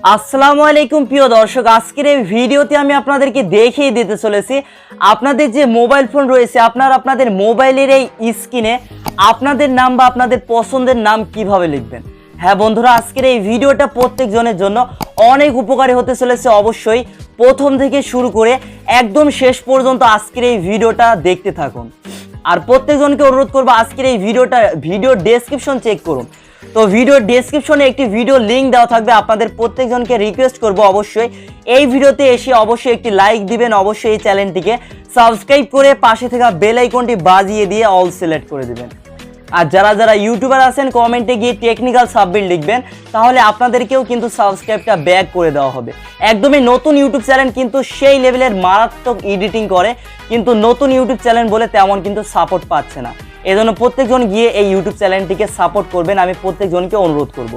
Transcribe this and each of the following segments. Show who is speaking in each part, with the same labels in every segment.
Speaker 1: আসসালামু আলাইকুম প্রিয় দর্শক, আজকের এই ভিডিওতে আমি আপনাদেরকে দেখিয়ে দিতে চলেছি আপনাদের যে মোবাইল ফোন রয়েছে আপনাদের মোবাইলের এই স্ক্রিনে আপনাদের নাম বা আপনাদের পছন্দের নাম কিভাবে লিখবেন। হ্যাঁ বন্ধুরা, আজকের এই ভিডিওটা প্রত্যেকজনের জন্য অনেক উপকারী হতে চলেছে। অবশ্যই প্রথম থেকে শুরু করে একদম শেষ পর্যন্ত আজকের এই ভিডিওটা দেখতে থাকুন। আর প্রত্যেকজনকে অনুরোধ করবো আজকের এই ভিডিও ডেসক্রিপশন চেক করুন। তো ভিডিও ডেসক্রিপশনে একটি ভিডিও লিঙ্ক দেওয়া থাকবে। আপনাদের প্রত্যেকজনকে রিকোয়েস্ট করব অবশ্যই এই ভিডিওতে এসে অবশ্যই একটি লাইক দিবেন, অবশ্যই এই চ্যানেলটিকে সাবস্ক্রাইব করে পাশে থাকা বেল আইকনটি বাজিয়ে দিয়ে অল সিলেক্ট করে দিবেন। আর যারা ইউটিউবার আছেন কমেন্টে গিয়ে টেকনিক্যাল সাব্বির লিখবেন, তাহলে আপনাদেরকেও কিন্তু সাবস্ক্রাইবটা ব্যাক করে দেওয়া হবে। একদমই নতুন ইউটিউব চ্যানেল, কিন্তু সেই লেভেলের মারাত্মক এডিটিং করে, কিন্তু নতুন ইউটিউব চ্যানেল বলে তেমন কিন্তু সাপোর্ট পাচ্ছে না। এজন্য প্রত্যেকজন গিয়ে এই ইউটিউব চ্যানেলটিকে সাপোর্ট করবেন, আমি প্রত্যেকজনকে অনুরোধ করব।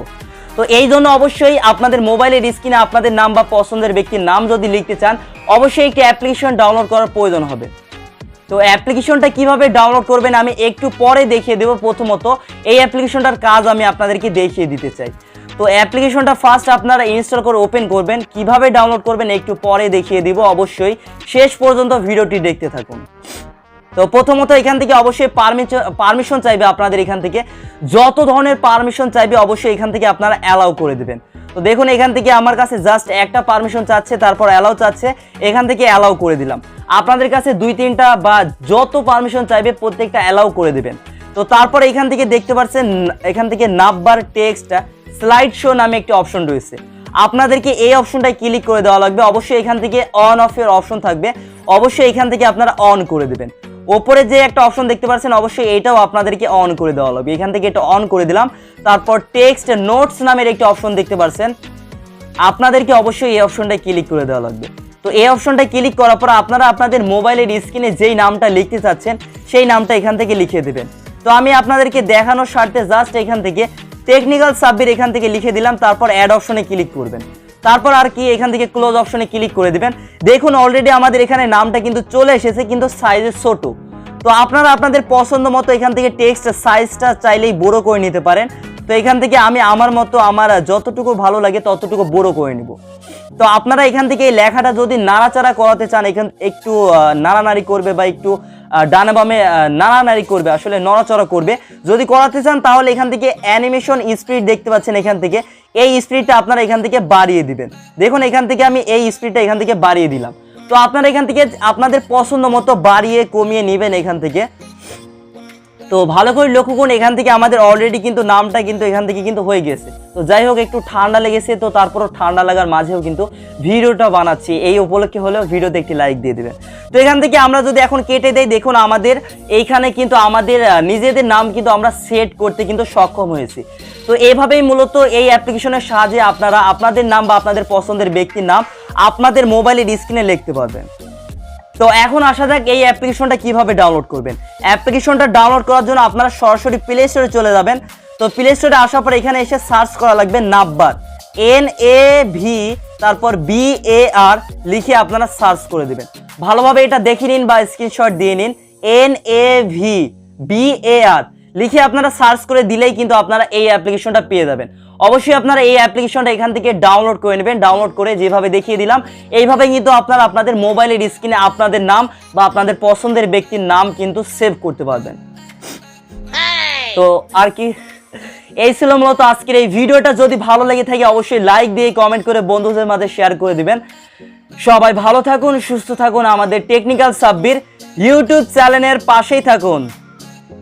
Speaker 1: তো এই জন্য অবশ্যই আপনাদের মোবাইলের স্ক্রিনে আপনাদের নাম বা পছন্দের ব্যক্তির নাম যদি লিখতে চান, অবশ্যই একটি অ্যাপ্লিকেশন ডাউনলোড করার প্রয়োজন হবে। তো অ্যাপ্লিকেশনটা কিভাবে ডাউনলোড করবেন আমি একটু পরে দেখিয়ে দেবো। প্রথমত এই অ্যাপ্লিকেশনটার কাজ আমি আপনাদেরকে দেখিয়ে দিতে চাই। তো অ্যাপ্লিকেশনটা ফার্স্ট আপনারা ইনস্টল করে ওপেন করবেন, কিভাবে ডাউনলোড করবেন একটু পরে দেখিয়ে দিব। অবশ্যই শেষ পর্যন্ত ভিডিওটি দেখতে থাকুন। তো প্রথমত এখান থেকে অবশ্যই পারমিশন চাইবে আপনাদের, এখান থেকে যত ধরনের পারমিশন চাইবে অবশ্যই এখান থেকে আপনারা অ্যালাউ করে দেবেন। তো দেখুন এখান থেকে আমার কাছে জাস্ট একটা পারমিশন চাচ্ছে, তারপর অ্যালাউ চাচ্ছে, এখান থেকে অ্যালাউ করে দিলাম। আপনাদের কাছে 2-3টা বা যত পারমিশন চাইবে প্রত্যেকটা অ্যালাউ করে দেবেন। তো তারপর এখান থেকে দেখতে পাচ্ছেন এখান থেকে নাম্বার টেক্সট স্লাইড শো নামে একটি অপশন রয়েছে। আপনাদেরকে এই অপশনটায় ক্লিক করে দেওয়া লাগবে। অবশ্যই এখান থেকে অন অফ এর অপশন থাকবে, অবশ্যই এখান থেকে আপনারা অন করে দেবেন। ওপরে যে একটা অপশন দেখতে পাচ্ছেন অবশ্যই এটাও আপনাদেরকে অন করে দেওয়া লাগবে। এখান থেকে এটা অন করে দিলাম। তারপর টেক্সট নোটস নামের একটি অপশন দেখতে পাচ্ছেন, আপনাদেরকে অবশ্যই এই অপশনটায় ক্লিক করে দেওয়া লাগবে। তো এই অপশনটায় ক্লিক করার পর আপনারা আপনাদের মোবাইলের স্ক্রিনে যেই নামটা লিখতে চাচ্ছেন সেই নামটা এখান থেকে লিখে দেবেন। তো আমি আপনাদেরকে দেখানোর স্বার্থে জাস্ট এখান থেকে টেকনিক্যাল সাব্বির এখান থেকে লিখে দিলাম। তারপর অ্যাড অপশনে ক্লিক করবেন, তারপর আর কি এখান থেকে ক্লোজ অপশনে ক্লিক করে দিবেন। দেখুন অলরেডি আমাদের এখানে নামটা কিন্তু চলে এসেছে, কিন্তু সাইজে ছোট। তো আপনারা আপনাদের পছন্দ মতো এখান থেকে টেক্সট সাইজটা চাইলেই বড় করে নিতে পারেন। তো এখান থেকে আমি আমার মতো আমার যতটুকু ভালো লাগে ততটুকু বড় করে নিব। তো আপনারা এখান থেকে এই লেখাটা যদি নাড়াচাড়া করাতে চান, এখান একটু নাড়ানাড়ি করবে বা একটু ডানে বামে নাড়ানাড়ি করবে, আসলে নড়াচড়া করবে যদি করাতে চান, তাহলে এখান থেকে অ্যানিমেশন স্পিড দেখতে পাচ্ছেন, এখান থেকে এই স্পিডটা আপনারা এখান থেকে বাড়িয়ে দিবেন। দেখুন এখান থেকে আমি এই স্পিডটা এখান থেকে বাড়িয়ে দিলাম। তো আপনারা এখান থেকে আপনাদের পছন্দ মতো বাড়িয়ে কমিয়ে নেবেন এখান থেকে। তো ভালো করে লক্ষ্য করুন এখান থেকে আমাদের অলরেডি কিন্তু নামটা কিন্তু এখান থেকে কিন্তু হয়ে গেছে। তো যাই হোক একটু ঠান্ডা লেগেছে, তো তারপরও ঠান্ডা লাগার মাঝেও কিন্তু ভিডিওটা বানাচ্ছি, এই উপলক্ষে হলেও ভিডিওতে একটি লাইক দিয়ে দেবেন। তো এখান থেকে আমরা যদি এখন কেটে দেই, দেখুন আমাদের এইখানে কিন্তু আমাদের নিজেদের নাম কিন্তু আমরা সেট করতে কিন্তু সক্ষম হয়েছি। তো এইভাবেই মূলত এই অ্যাপ্লিকেশনের সাহায্যে আপনারা আপনাদের নাম বা আপনাদের পছন্দের ব্যক্তির নাম আপনাদের মোবাইলের স্ক্রিনে লিখতে পারবেন। তো এখন আসা যাক এই অ্যাপ্লিকেশনটা কিভাবে ডাউনলোড করবেন। অ্যাপ্লিকেশনটা ডাউনলোড করার জন্য আপনারা সরাসরি প্লে স্টোরে চলে যাবেন। তো প্লে স্টোরে আসার পর এখানে এসে সার্চ করা লাগবে নাব্বার, NAV তারপর BAR লিখে আপনারা সার্চ করে দেবেন। ভালোভাবে এটা দেখে নিন বা স্ক্রিনশট দিয়ে নিন। NAV BAR লিখে আপনারা সার্চ করে দিলেই কিন্তু আপনারা এই অ্যাপ্লিকেশনটা পেয়ে যাবেন। অবশ্যই আপনারা এই অ্যাপ্লিকেশনটা এখান থেকে ডাউনলোড করে নেবেন। ডাউনলোড করে যেভাবে দেখিয়ে দিলাম এইভাবে কিন্তু আপনারা আপনাদের মোবাইলের স্ক্রিনে আপনাদের নাম বা আপনাদের পছন্দের ব্যক্তির নাম কিন্তু সেভ করতে পারবেন। তো আর কি, এই ছিল মূলত আজকের এই ভিডিওটা। যদি ভালো লেগে থাকে অবশ্যই লাইক দিয়ে কমেন্ট করে বন্ধুদের মাঝে শেয়ার করে দিবেন। সবাই ভালো থাকুন, সুস্থ থাকুন, আমাদের টেকনিক্যাল সাব্বির ইউটিউব চ্যানেলের পাশেই থাকুন।